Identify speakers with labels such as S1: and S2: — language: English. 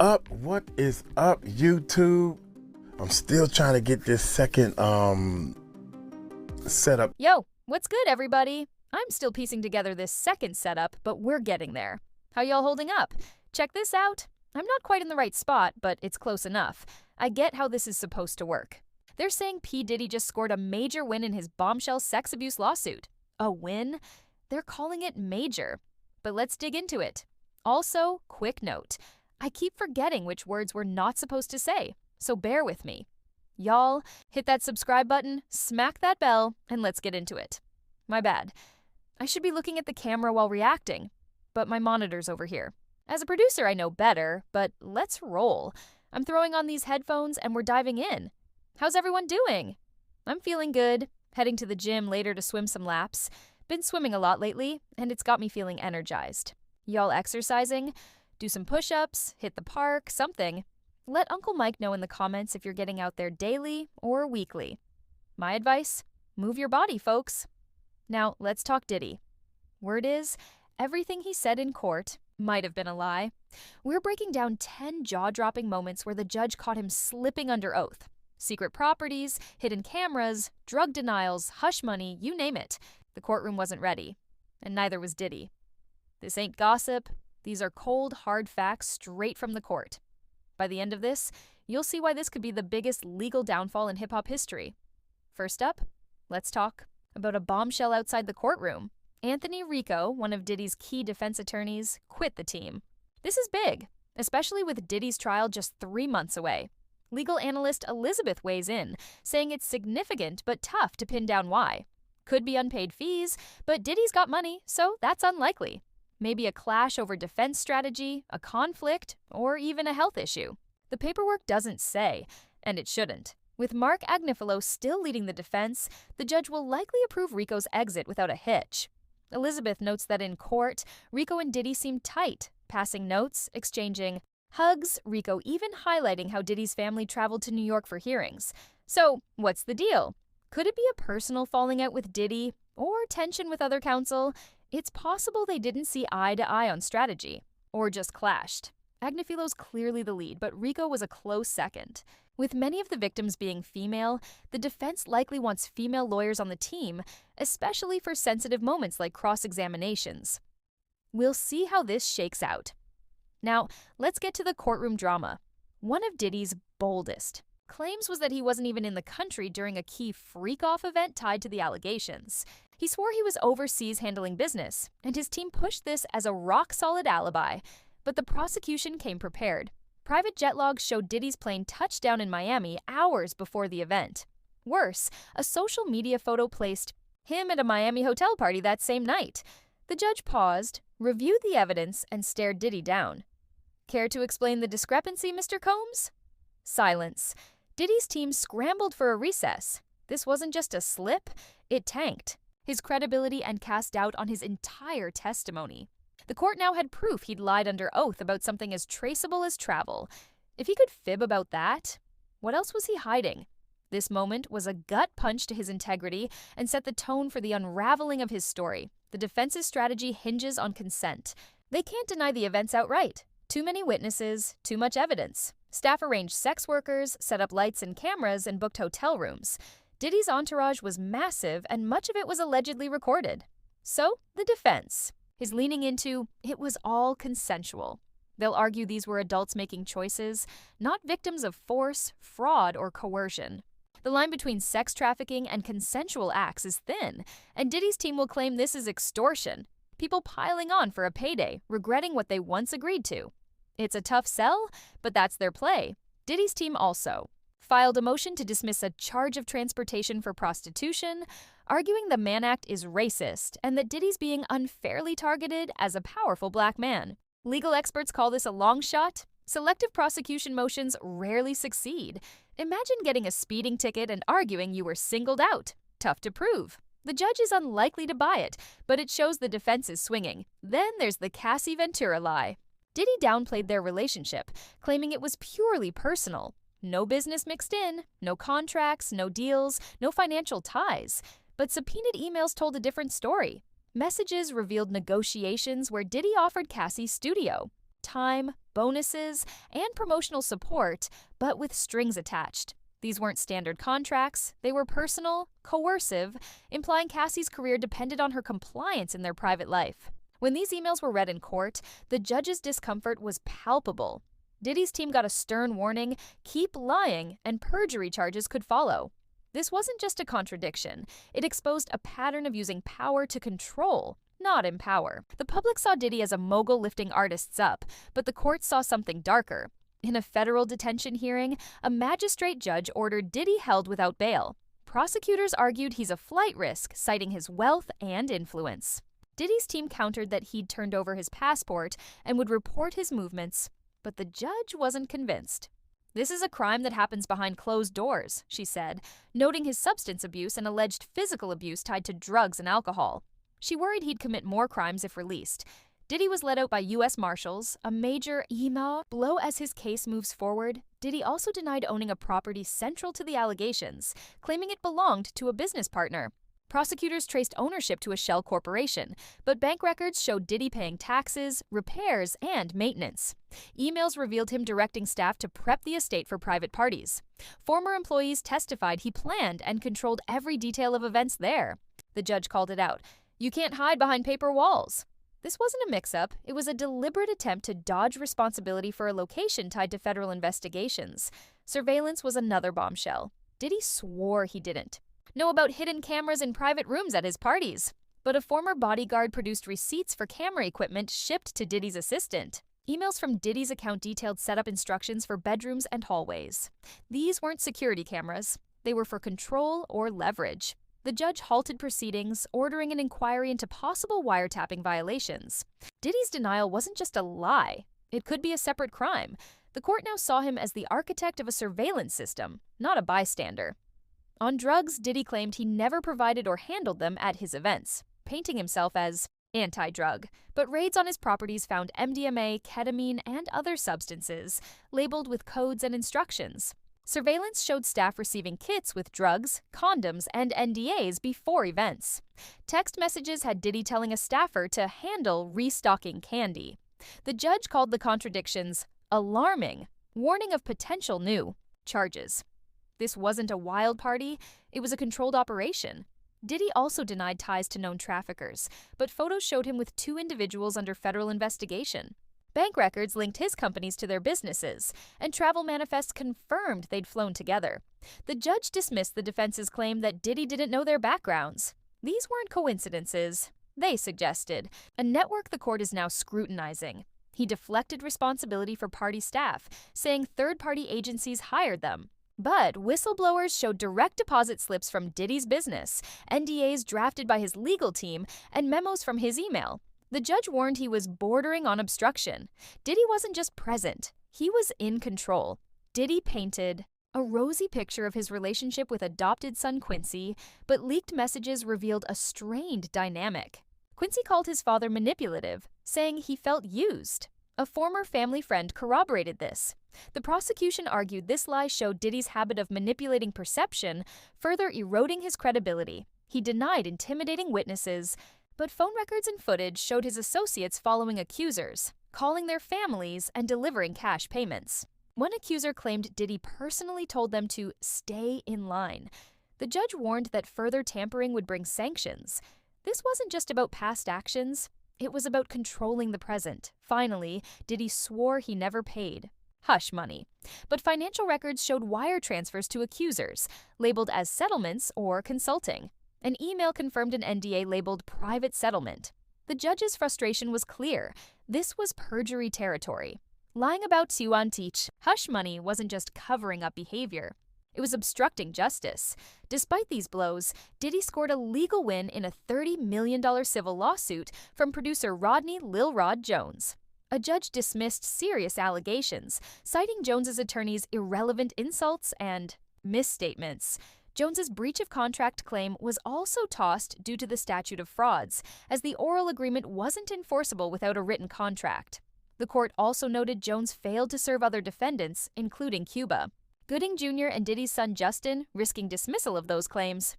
S1: up? What is up, YouTube? I'm still trying to get this second setup.
S2: Yo, what's good, everybody? I'm still piecing together this second setup, but we're getting there. How y'all holding up? Check this out. I'm not quite in the right spot, but it's close enough. I get how this is supposed to work. They're saying P. Diddy just scored a major win in his bombshell sex abuse lawsuit. A win? They're calling it major. But let's dig into it. Also, quick note. I keep forgetting which words we're not supposed to say, so bear with me. Y'all, hit that subscribe button, smack that bell, and let's get into it. My bad. I should be looking at the camera while reacting, but my monitor's over here. As a producer, I know better, but let's roll. I'm throwing on these headphones and we're diving in. How's everyone doing? I'm feeling good, heading to the gym later to swim some laps. Been swimming a lot lately, and it's got me feeling energized. Y'all exercising? Do some push-ups, hit the park, something. Let Uncle Mike know in the comments if you're getting out there daily or weekly. My advice? Move your body, folks. Now, let's talk Diddy. Word is, everything he said in court might have been a lie. We're breaking down 10 jaw-dropping moments where the judge caught him slipping under oath. Secret properties, hidden cameras, drug denials, hush money, you name it. The courtroom wasn't ready, and neither was Diddy. This ain't gossip. These are cold, hard facts straight from the court. By the end of this, you'll see why this could be the biggest legal downfall in hip-hop history. First up, let's talk about a bombshell outside the courtroom. Anthony Rico, one of Diddy's key defense attorneys, quit the team. This is big, especially with Diddy's trial just 3 months away. Legal analyst Elizabeth weighs in, saying it's significant but tough to pin down why. Could be unpaid fees, but Diddy's got money, so that's unlikely. Maybe a clash over defense strategy, a conflict, or even a health issue. The paperwork doesn't say, and it shouldn't. With Mark Agnifilo still leading the defense, the judge will likely approve Rico's exit without a hitch. Elizabeth notes that in court, Rico and Diddy seemed tight, passing notes, exchanging hugs, Rico even highlighting how Diddy's family traveled to New York for hearings. So, what's the deal? Could it be a personal falling out with Diddy, or tension with other counsel? It's possible they didn't see eye to eye on strategy, or just clashed. Agnifilo's clearly the lead, but Rico was a close second. With many of the victims being female, the defense likely wants female lawyers on the team, especially for sensitive moments like cross-examinations. We'll see how this shakes out. Now, let's get to the courtroom drama. One of Diddy's boldest claims was that he wasn't even in the country during a key freak-off event tied to the allegations. He swore he was overseas handling business, and his team pushed this as a rock-solid alibi, but the prosecution came prepared. Private jet logs showed Diddy's plane touched down in Miami hours before the event. Worse, a social media photo placed him at a Miami hotel party that same night. The judge paused, reviewed the evidence, and stared Diddy down. Care to explain the discrepancy, Mr. Combs? Silence. Diddy's team scrambled for a recess. This wasn't just a slip, it tanked his credibility and cast doubt on his entire testimony. The court now had proof he'd lied under oath about something as traceable as travel. If he could fib about that, what else was he hiding? This moment was a gut punch to his integrity and set the tone for the unraveling of his story. The defense's strategy hinges on consent. They can't deny the events outright. Too many witnesses, too much evidence. Staff arranged sex workers, set up lights and cameras, and booked hotel rooms. Diddy's entourage was massive, and much of it was allegedly recorded. So, the defense is leaning into, it was all consensual. They'll argue these were adults making choices, not victims of force, fraud, or coercion. The line between sex trafficking and consensual acts is thin, and Diddy's team will claim this is extortion. People piling on for a payday, regretting what they once agreed to. It's a tough sell, but that's their play. Diddy's team also filed a motion to dismiss a charge of transportation for prostitution, arguing the Mann Act is racist and that Diddy's being unfairly targeted as a powerful black man. Legal experts call this a long shot. Selective prosecution motions rarely succeed. Imagine getting a speeding ticket and arguing you were singled out. Tough to prove. The judge is unlikely to buy it, but it shows the defense is swinging. Then there's the Cassie Ventura lie. Diddy downplayed their relationship, claiming it was purely personal. No business mixed in, no contracts, no deals, no financial ties. But subpoenaed emails told a different story. Messages revealed negotiations where Diddy offered Cassie's studio. time, bonuses, and promotional support, but with strings attached. These weren't standard contracts, they were personal, coercive, implying Cassie's career depended on her compliance in their private life. When these emails were read in court, the judge's discomfort was palpable. Diddy's team got a stern warning: keep lying, and perjury charges could follow. This wasn't just a contradiction, it exposed a pattern of using power to control, not empower. The public saw Diddy as a mogul lifting artists up, but the court saw something darker. In a federal detention hearing, a magistrate judge ordered Diddy held without bail. Prosecutors argued he's a flight risk, citing his wealth and influence. Diddy's team countered that he'd turned over his passport and would report his movements, but the judge wasn't convinced. "This is a crime that happens behind closed doors," she said, noting his substance abuse and alleged physical abuse tied to drugs and alcohol. She worried he'd commit more crimes if released. Diddy was let out by U.S. Marshals, a major blow as his case moves forward. Diddy also denied owning a property central to the allegations, claiming it belonged to a business partner. Prosecutors traced ownership to a shell corporation, but bank records showed Diddy paying taxes, repairs, and maintenance. Emails revealed him directing staff to prep the estate for private parties. Former employees testified he planned and controlled every detail of events there. The judge called it out. "You can't hide behind paper walls." This wasn't a mix-up, it was a deliberate attempt to dodge responsibility for a location tied to federal investigations. Surveillance was another bombshell. Diddy swore he didn't know about hidden cameras in private rooms at his parties, but a former bodyguard produced receipts for camera equipment shipped to Diddy's assistant. Emails from Diddy's account detailed setup instructions for bedrooms and hallways. These weren't security cameras, they were for control or leverage. The judge halted proceedings, ordering an inquiry into possible wiretapping violations. Diddy's denial wasn't just a lie, it could be a separate crime. The court now saw him as the architect of a surveillance system, not a bystander. On drugs, Diddy claimed he never provided or handled them at his events, painting himself as anti-drug. But raids on his properties found MDMA, ketamine, and other substances, labeled with codes and instructions. Surveillance showed staff receiving kits with drugs, condoms, and NDAs before events. Text messages had Diddy telling a staffer to handle restocking candy. The judge called the contradictions alarming, warning of potential new charges. This wasn't a wild party, it was a controlled operation. Diddy also denied ties to known traffickers, but photos showed him with two individuals under federal investigation. Bank records linked his companies to their businesses, and travel manifests confirmed they'd flown together. The judge dismissed the defense's claim that Diddy didn't know their backgrounds. These weren't coincidences, they suggested, a network the court is now scrutinizing. He deflected responsibility for party staff, saying third-party agencies hired them. But whistleblowers showed direct deposit slips from Diddy's business, NDAs drafted by his legal team, and memos from his email. The judge warned he was bordering on obstruction. Diddy wasn't just present, he was in control. Diddy painted a rosy picture of his relationship with adopted son Quincy, but leaked messages revealed a strained dynamic. Quincy called his father manipulative, saying he felt used. A former family friend corroborated this. The prosecution argued this lie showed Diddy's habit of manipulating perception, further eroding his credibility. He denied intimidating witnesses, but phone records and footage showed his associates following accusers, calling their families, and delivering cash payments. One accuser claimed Diddy personally told them to stay in line. The judge warned that further tampering would bring sanctions. This wasn't just about past actions, it was about controlling the present. Finally, Diddy swore he never paid hush money. But financial records showed wire transfers to accusers, labeled as settlements or consulting. An email confirmed an NDA labeled private settlement. The judge's frustration was clear. This was perjury territory. Lying about Teach hush money wasn't just covering up behavior. It was obstructing justice. Despite these blows, Diddy scored a legal win in a $30 million civil lawsuit from producer Rodney Lil Rod Jones. A judge dismissed serious allegations, citing Jones's attorney's irrelevant insults and misstatements. Jones's breach of contract claim was also tossed due to the statute of frauds, as the oral agreement wasn't enforceable without a written contract. The court also noted Jones failed to serve other defendants, including Cuba. Gooding Jr. and Diddy's son Justin risking dismissal of those claims.